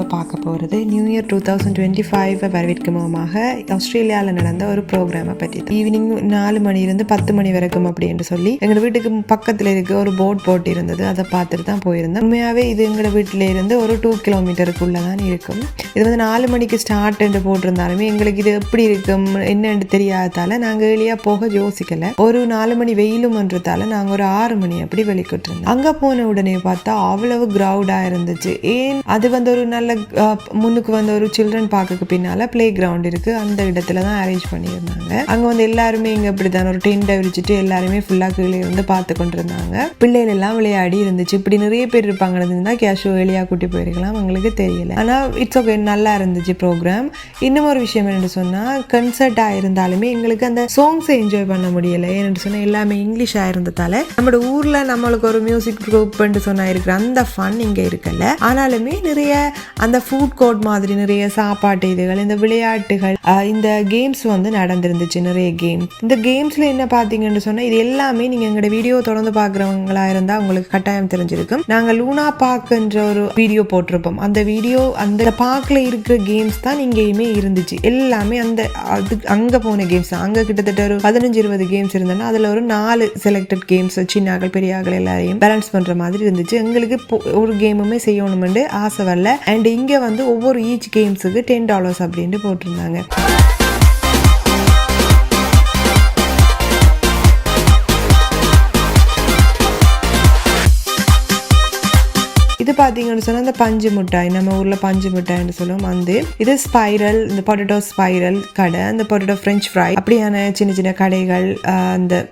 வீடியோவில் பார்க்க போகிறது நியூ இயர் 2025 வரவேற்கும் முகமாக ஆஸ்திரேலியாவில் நடந்த ஒரு ப்ரோக்ராமை பற்றி. ஈவினிங் 4 மணிலேருந்து 10 மணி வரைக்கும் அப்படின்னு சொல்லி எங்கள் வீட்டுக்கு பக்கத்தில் இருக்க ஒரு போட் போட்டு இருந்தது. அதை பார்த்துட்டு தான் போயிருந்தேன். உண்மையாகவே இது எங்கள் வீட்டில் இருந்து ஒரு 2 கிலோமீட்டருக்குள்ளே தான் இருக்கும். இது 4 மணிக்கு ஸ்டார்ட் என்று போட்டிருந்தாலுமே எங்களுக்கு இது எப்படி இருக்கும் என்னன்னு தெரியாததால் நாங்கள் வெளியாக போக யோசிக்கலை. ஒரு 4 மணி வெயிலும்ன்றதால நாங்கள் ஒரு 6 மணி அப்படி வெளிக்கிட்டிருந்தோம். அங்கே போன உடனே பார்த்தா அவ்வளவு கிரௌடாக இருந்துச்சு. ஏன் அது ஒரு நல்ல முன்னுக்கு ஒரு சில்ட்ரன் பார்க்கு பின்னால பிளே கிரவுண்ட் இருக்கு. அந்த இடத்துல தான் அரேஞ்ச் பண்ணியிருந்தாங்க. அங்க எல்லாருமே இங்க இப்படிதான் ஒரு டென்ட் விரிச்சிட்டு எல்லாருமே ஃபுல்லா கீழே இருந்து பார்த்து கொண்டிருந்தாங்க. பிள்ளைகள் எல்லாம் விளையாடி இருந்துச்சு. இப்படி நிறைய பேர் இருப்பாங்க. கேஷுவல் வெளியா கூட்டி போயிருக்கலாம், அவங்களுக்கு தெரியல. ஆனா இட்ஸ் ஓகே, நல்லா இருந்துச்சு ப்ரோக்ராம். இன்னும் ஒரு விஷயம் என்னன்னு சொன்னா, கன்சர்ட் ஆயிருந்தாலுமே எங்களுக்கு அந்த சாங்ஸை என்ஜாய் பண்ண முடியல. ஏன்னு சொன்னா எல்லாமே இங்கிலீஷ் ஆயிருந்ததால நம்மளோட ஊர்ல நம்மளுக்கு ஒரு மியூசிக் குரூப் சொன்னா இருக்கிற அந்த ஃபன் இங்க இருக்கல. ஆனாலுமே நிறைய அந்த ஃபுட் கோர்ட் மாதிரி நிறைய சாப்பாட்டு இதுகள், இந்த விளையாட்டுகள், இந்த கேம்ஸ் நடந்திருந்துச்சு. நிறைய கேம். இந்த கேம்ஸ்ல என்ன பாத்தீங்கன்னு சொன்னா, இது எல்லாமே நீங்க எங்களோட வீடியோ தொடர்ந்து பாக்குறவங்களா இருந்தா உங்களுக்கு கட்டாயம் தெரிஞ்சிருக்கும். நாங்க லூனா பார்க்ன்ற ஒரு வீடியோ போட்டிருப்போம். அந்த வீடியோ அந்த பார்க்ல இருக்கிற கேம்ஸ் தான் இங்கேயுமே இருந்துச்சு. எல்லாமே அந்த அங்க போன கேம்ஸ். அங்க கிட்டத்தட்ட ஒரு 15-20 கேம்ஸ் இருந்தனா அதுல ஒரு 4 செலக்டட் கேம்ஸ் சின்னாக்கள் பெரியாக்கள் எல்லாரையும் பேலன்ஸ் பண்ற மாதிரி இருந்துச்சு. எங்களுக்கு ஒரு கேமுமே செய்யணும்னு ஆசை வரல. அண்ட் இங்க ஒவ்வொரு ஈச் கேம்ஸுக்கு $10 அப்படின்னு போட்டிருந்தாங்க. இது பார்த்தீங்கன்னு சொன்னால் இந்த பஞ்சு மிட்டாய், நம்ம ஊரில் பஞ்சு மிட்டாய்ன்னு சொல்லுவோம். இது ஸ்பைரல், இந்த பொட்டேட்டோ ஸ்பைரல் கடை, அந்த பொட்டேட்டோ ஃப்ரெஞ்ச் ஃப்ரை அப்படியான சின்ன சின்ன கடைகள் அந்த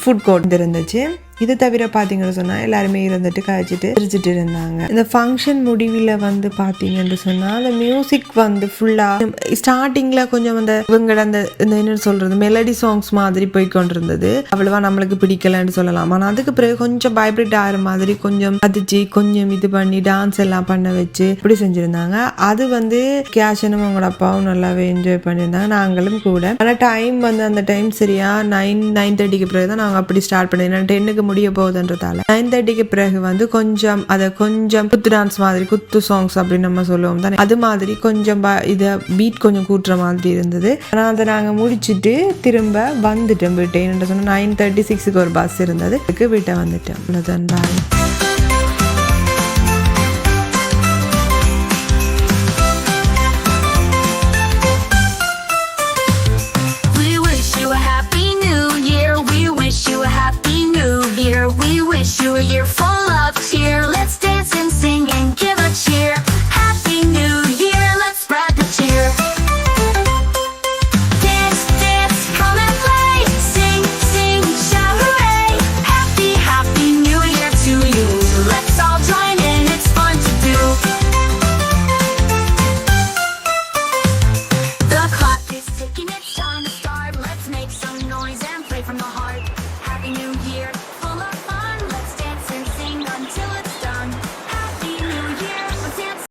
ஃபுட் கோர்ட் இருந்துச்சு. இது தவிர பார்த்தீங்கன்னு சொன்னால் எல்லாருமே இருந்துட்டு கழிச்சிட்டு சிரிச்சிட்டு இருந்தாங்க. இந்த ஃபங்க்ஷன் முடிவில் பார்த்தீங்கன்னு சொன்னால் அந்த மியூசிக் ஃபுல்லாக ஸ்டார்டிங்கில் கொஞ்சம் இவங்க அந்த என்ன சொல்கிறது மெலடி சாங்ஸ் மாதிரி போய்கொண்டிருந்தது. அவ்வளவா நம்மளுக்கு பிடிக்கலன்னு சொல்லலாம். ஆனால் அதுக்கு பிறகு கொஞ்சம் வைப்ரேட் ஆகிற மாதிரி கொஞ்சம் அதிச்சு கொஞ்சம் இது பண்ணி டான்ஸ் எல்லாம் பண்ண வச்சு இப்படி செஞ்சுருந்தாங்க. அது கேஷனும் அவங்களோட அப்பாவும் நல்லாவே என்ஜாய் பண்ணியிருந்தாங்க, நாங்களும் கூட. ஆனால் டைம் அந்த டைம் சரியா 9:30க்கு பிறகு தான் நாங்கள் அப்படி ஸ்டார்ட் பண்ணியிருந்தோம். 10க்கு முடிய போகுதுன்றதால 9:30க்கு பிறகு கொஞ்சம் அதை கொஞ்சம் குத்து டான்ஸ் மாதிரி, குத்து சாங்ஸ் அப்படின்னு நம்ம சொல்லுவோம் தானே, அது மாதிரி கொஞ்சம் இதை பீட் கொஞ்சம் கூட்டுற மாதிரி இருந்தது. ஆனால் அதை நாங்கள் முடிச்சுட்டு திரும்ப வந்துட்டோம் வீட்டை. என்ன சொன்னால் 9:36க்கு ஒரு பஸ் இருந்தது, வீட்டை வந்துட்டோம். அவ்வளோதான். பாய்.